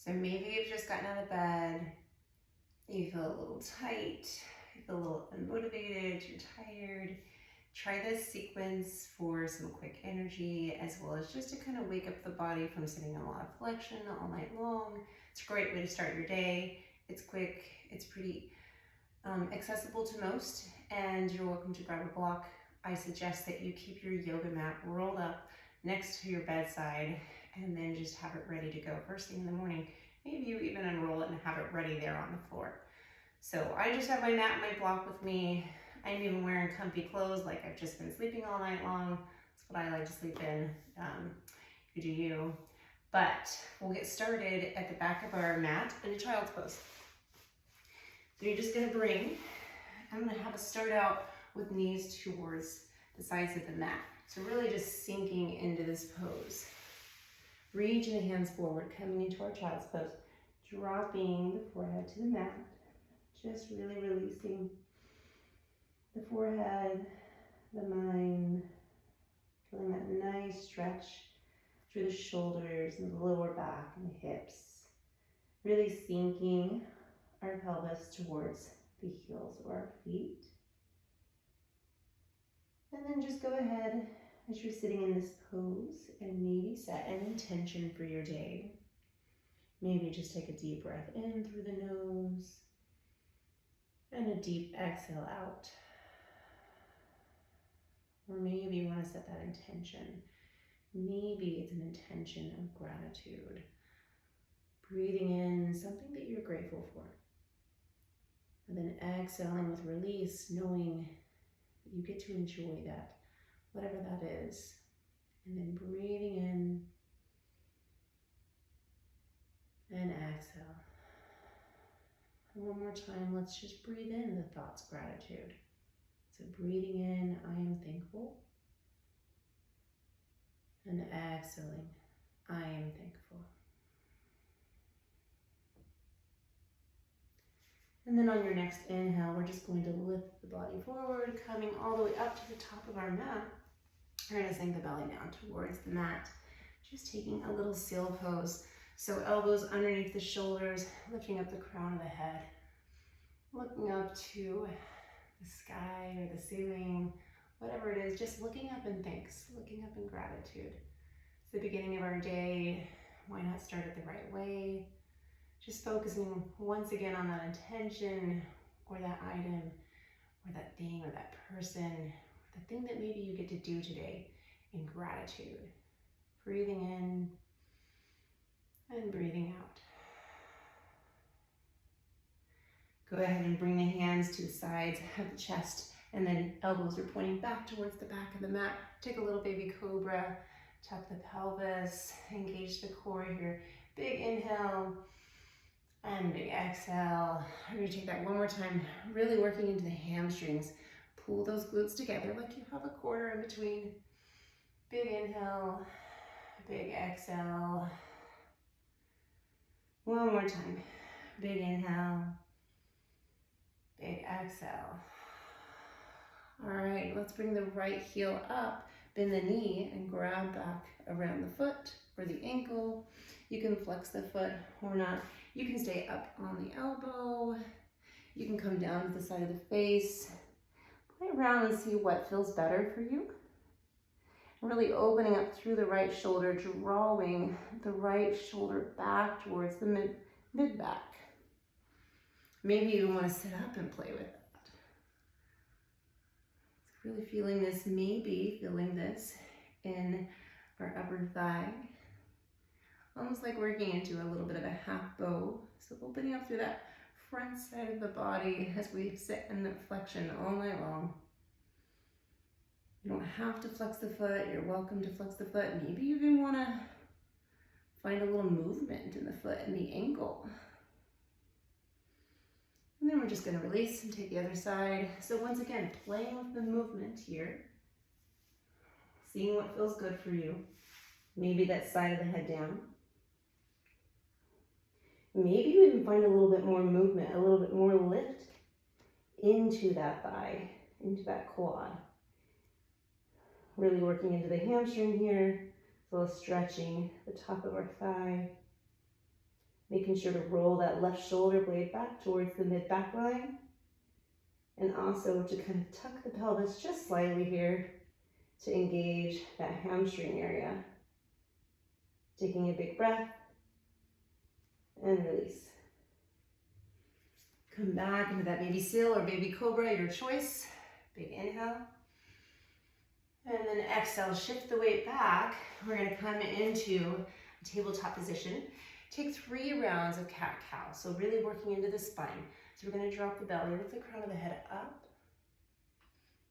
So maybe you've just gotten out of bed, you feel a little tight, you feel a little unmotivated, you're tired. Try this sequence for some quick energy as well as just to kind of wake up the body from sitting in a lot of flexion all night long. It's a great way to start your day. It's quick, it's pretty accessible to most, and you're welcome to grab a block. I suggest that you keep your yoga mat rolled up next to your bedside and then just have it ready to go first thing in the morning. Maybe you even unroll it and have it ready there on the floor. So I just have my mat and my block with me. I'm even wearing comfy clothes like I've just been sleeping all night long. That's what I like to sleep in. You do you. But we'll get started at the back of our mat in a child's pose. So you're just gonna I'm gonna have us start out with knees towards the sides of the mat. So really just sinking into this pose. Reaching the hands forward, coming into our child's pose. Dropping the forehead to the mat. Just really releasing the forehead, the mind. Feeling that nice stretch through the shoulders and the lower back and the hips. Really sinking our pelvis towards the heels of our feet. And then just go ahead as you're sitting in this pose and maybe set an intention for your day. Maybe just take a deep breath in through the nose and a deep exhale out. Or maybe you want to set that intention. Maybe it's an intention of gratitude. Breathing in something that you're grateful for. And then exhaling with release, knowing that you get to enjoy that, whatever that is. And then breathing in and exhale. And one more time, let's just breathe in the thoughts of gratitude. So breathing in, I am thankful. And exhaling, I am thankful. And then on your next inhale, we're just going to lift the body forward, coming all the way up to the top of our mat. We're going to sink the belly down towards the mat. Just taking a little seal pose. So elbows underneath the shoulders, lifting up the crown of the head. Looking up to the sky or the ceiling, whatever it is, just looking up in thanks, looking up in gratitude. It's the beginning of our day. Why not start it the right way? Just focusing once again on that intention or that item or that thing or that person, or the thing that maybe you get to do today in gratitude. Breathing in and breathing out. Go ahead and bring the hands to the sides of the chest, and then elbows are pointing back towards the back of the mat. Take a little baby cobra, tuck the pelvis, engage the core here. Big inhale and big exhale. We're gonna take that one more time, really working into the hamstrings. Pull those glutes together like you have a quarter in between. Big inhale, big exhale. One more time, big inhale. Big exhale. All right, let's bring the right heel up, bend the knee and grab back around the foot or the ankle. You can flex the foot or not. You can stay up on the elbow. You can come down to the side of the face. Play around and see what feels better for you. Really opening up through the right shoulder, drawing the right shoulder back towards the mid-back. Maybe you want to sit up and play with that. Really feeling this, maybe feeling this in our upper thigh. Almost like working into a little bit of a half bow. So opening up through that front side of the body as we sit in the flexion all night long. You don't have to flex the foot. You're welcome to flex the foot. Maybe you even want to find a little movement in the foot and the ankle. And then we're just going to release and take the other side. So once again, playing with the movement here. Seeing what feels good for you. Maybe that side of the head down. Maybe you even find a little bit more movement, a little bit more lift into that thigh, into that quad. Really working into the hamstring here, as well as stretching the top of our thigh. Making sure to roll that left shoulder blade back towards the mid-back line. And also to kind of tuck the pelvis just slightly here to engage that hamstring area. Taking a big breath and release. Come back into that baby seal or baby cobra, your choice. Big inhale. And then exhale, shift the weight back. We're gonna come into a tabletop position. Take 3 rounds of cat-cow. So really working into the spine. So we're gonna drop the belly, lift the crown of the head up.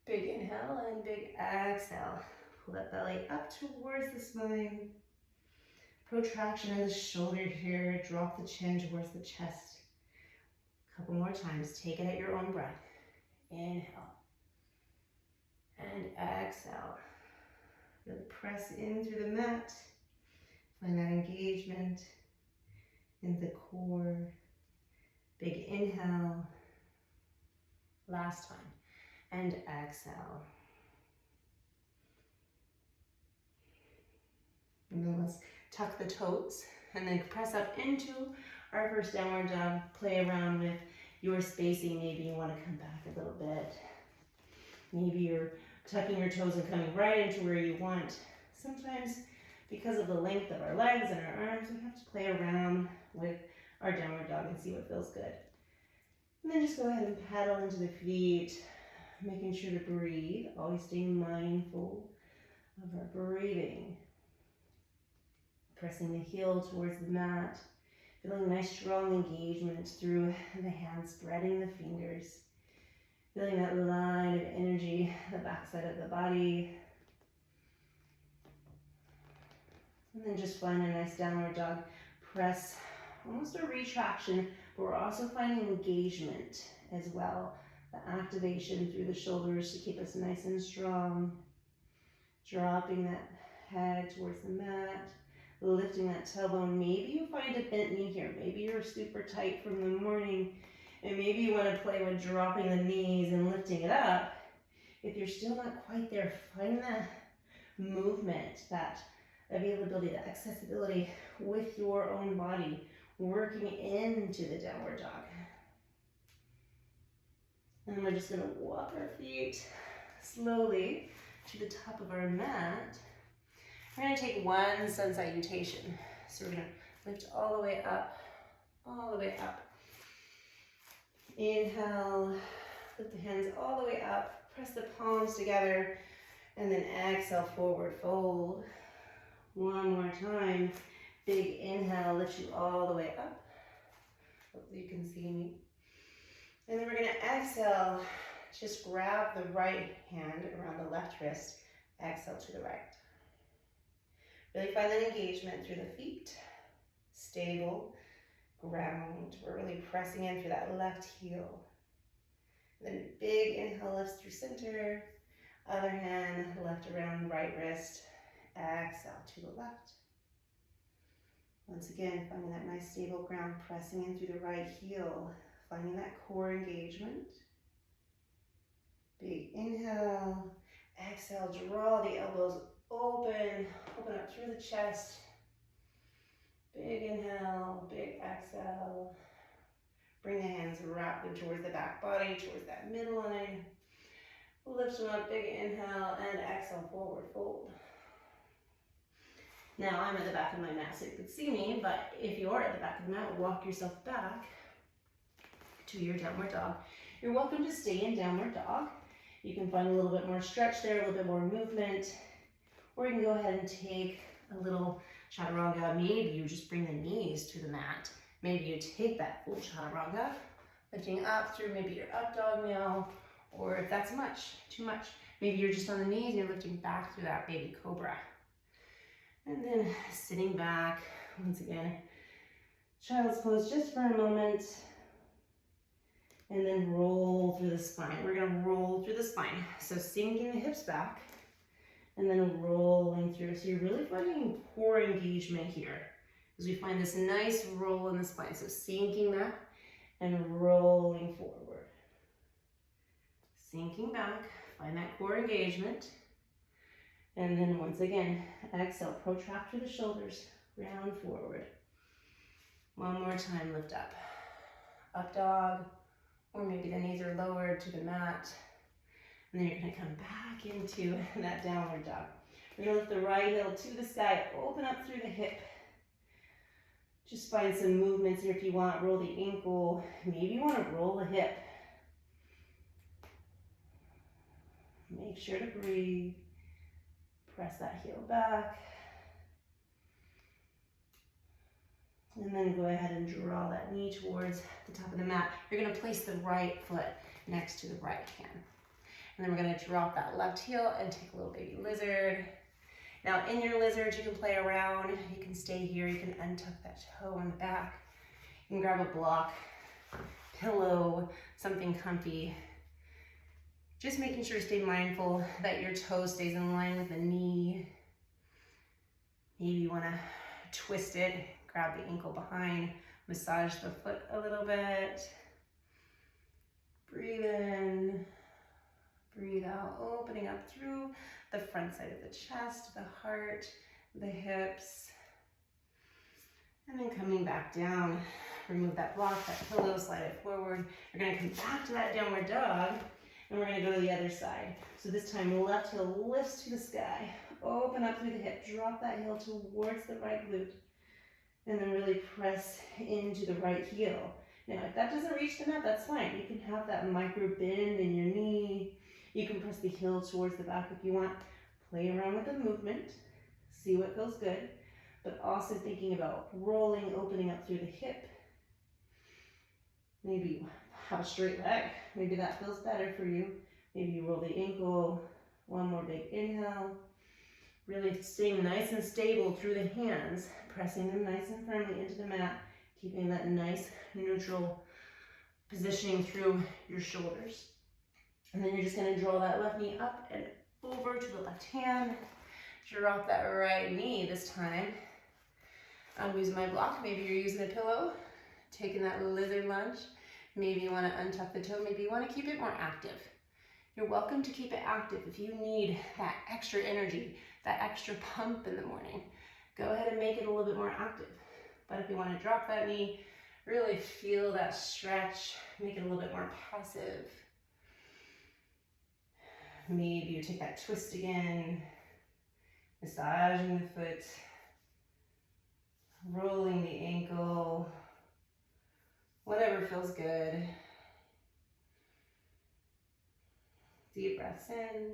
Big inhale and big exhale. Pull that belly up towards the spine. Protraction of the shoulder here. Drop the chin towards the chest. A couple more times. Take it at your own breath. Inhale. And exhale. Really press in through the mat. Find that engagement in the core. Big inhale. Last time. And exhale. And then let's tuck the toes and then press up into our first downward dog. Play around with your spacing. Maybe you want to come back a little bit. Maybe you're tucking your toes and coming right into where you want. Sometimes because of the length of our legs and our arms, we have to play around with our downward dog and see what feels good. And then just go ahead and paddle into the feet, making sure to breathe, always staying mindful of our breathing. Pressing the heel towards the mat, feeling nice strong engagement through the hands, spreading the fingers, feeling that line of energy, the backside of the body. And then just find a nice downward dog. Press, almost a retraction, but we're also finding engagement as well. The activation through the shoulders to keep us nice and strong. Dropping that head towards the mat. Lifting that tailbone. Maybe you find a bent knee here. Maybe you're super tight from the morning and maybe you want to play with dropping the knees and lifting it up. If you're still not quite there, find that movement, that availability, that accessibility with your own body, working into the downward dog. And we're just going to walk our feet slowly to the top of our mat. We're going to take one sun salutation. So we're going to lift all the way up, all the way up. Inhale, lift the hands all the way up, press the palms together, and then exhale, forward fold. One more time. Big inhale, lift you all the way up. Hopefully you can see me. And then we're going to exhale, just grab the right hand around the left wrist, exhale to the right. Really find that engagement through the feet, stable, ground. We're really pressing in through that left heel. Then big inhale, lifts through center. Other hand, left around right wrist. Exhale to the left. Once again, finding that nice stable ground, pressing in through the right heel, finding that core engagement. Big inhale. Exhale, draw the elbows open up through the chest. Big inhale, big exhale. Bring the hands, wrap them towards the back body, towards that midline. Lift them up, big inhale, and exhale, forward fold. Now I'm at the back of my mat so you can see me, but if you are at the back of the mat, walk yourself back to your downward dog. You're welcome to stay in downward dog. You can find a little bit more stretch there, a little bit more movement. Or you can go ahead and take a little chaturanga. Maybe you just bring the knees to the mat. Maybe you take that full chaturanga, lifting up through maybe your up dog now, or if that's too much, maybe you're just on the knees and you're lifting back through that baby cobra. And then sitting back, once again, child's pose just for a moment. And then roll through the spine. We're gonna roll through the spine. So sinking the hips back and then rolling through. So you're really finding core engagement here as we find this nice roll in the spine. So sinking that and rolling forward. Sinking back, find that core engagement. And then once again, exhale, protract through the shoulders, round forward. One more time, lift up. Up dog, or maybe the knees are lowered to the mat. And then you're gonna come back into that downward dog. We're gonna lift the right heel to the sky, open up through the hip. Just find some movements here if you want. Roll the ankle, maybe you wanna roll the hip. Make sure to breathe. Press that heel back. And then go ahead and draw that knee towards the top of the mat. You're gonna place the right foot next to the right hand. And then we're gonna drop that left heel and take a little baby lizard. Now in your lizard, you can play around. You can stay here. You can untuck that toe on the back. You can grab a block, pillow, something comfy. Just making sure to stay mindful that your toe stays in line with the knee. Maybe you wanna twist it, grab the ankle behind, massage the foot a little bit. Breathe in, breathe out, opening up through the front side of the chest, the heart, the hips. And then coming back down, remove that block, that pillow, slide it forward. You're gonna come back to that downward dog, and we're gonna go to the other side. So this time, left heel lifts to the sky, open up through the hip, drop that heel towards the right glute, and then really press into the right heel. Now, if that doesn't reach the mat, that's fine. You can have that micro bend in your knee. You can press the heel towards the back if you want. Play around with the movement, see what feels good, but also thinking about rolling, opening up through the hip. Maybe you have a straight leg. Maybe that feels better for you. Maybe you roll the ankle. One more big inhale. Really staying nice and stable through the hands, pressing them nice and firmly into the mat, keeping that nice neutral positioning through your shoulders. And then you're just gonna draw that left knee up and over to the left hand. Drop that right knee this time. I'm using my block. Maybe you're using a pillow, taking that lizard lunge. Maybe you wanna untuck the toe. Maybe you wanna keep it more active. You're welcome to keep it active. If you need that extra energy, that extra pump in the morning, go ahead and make it a little bit more active. But if you wanna drop that knee, really feel that stretch, make it a little bit more passive. Maybe you take that twist again, massaging the foot, rolling the ankle, whatever feels good. Deep breaths in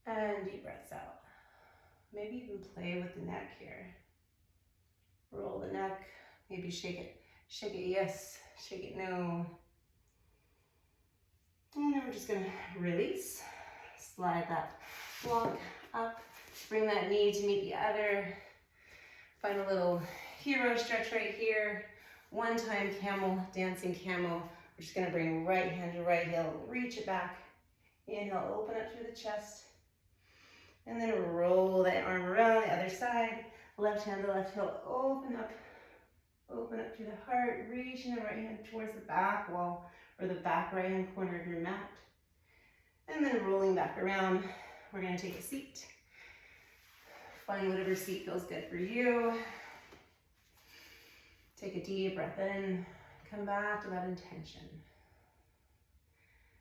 and deep breaths out. Maybe even play with the neck here. Roll the neck, maybe shake it yes, shake it no. And then we're just gonna release, slide that block up, bring that knee to meet the other. Find a little hero stretch right here. One time camel, dancing camel. We're just gonna bring right hand to right heel, reach it back. Inhale, open up through the chest. And then roll that arm around the other side. Left hand to left heel, open up through the heart, reaching the right hand towards the back wall or the back right hand corner of your mat. And then rolling back around, we're gonna take a seat. Find whatever seat feels good for you. Take a deep breath in, come back to that intention.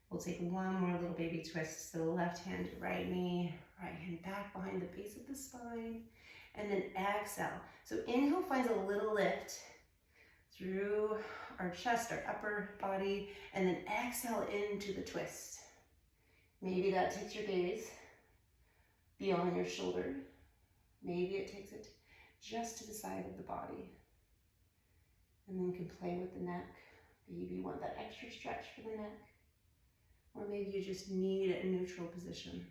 We'll take one more little baby twist. So left hand to right knee, right hand back behind the base of the spine, and then exhale. So inhale finds a little lift through our chest, our upper body, and then exhale into the twist. Maybe that takes your gaze beyond your shoulder. Maybe it takes it just to the side of the body. And then you can play with the neck. Maybe you want that extra stretch for the neck. Or maybe you just need a neutral position.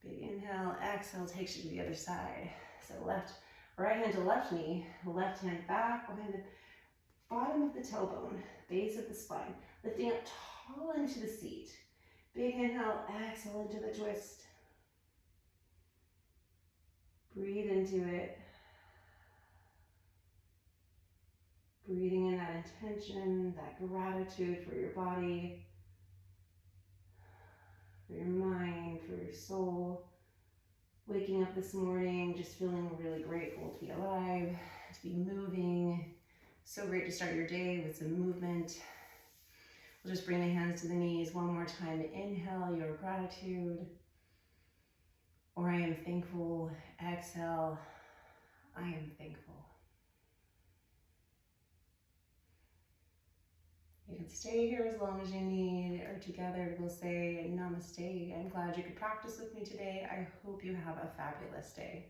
Big inhale, exhale takes you to the other side. So right hand to left knee, left hand back behind the bottom of the tailbone, base of the spine, lifting up tall into the seat. Big inhale, exhale into the twist. Breathe into it. Breathing in that intention, that gratitude for your body, for your mind, for your soul, waking up this morning, just feeling really grateful to be alive, to be moving. So great to start your day with some movement. We'll just bring the hands to the knees one more time. Inhale your gratitude, or I am thankful. Exhale, I am thankful. You can stay here as long as you need, or together we'll say namaste. I'm glad you could practice with me today. I hope you have a fabulous day.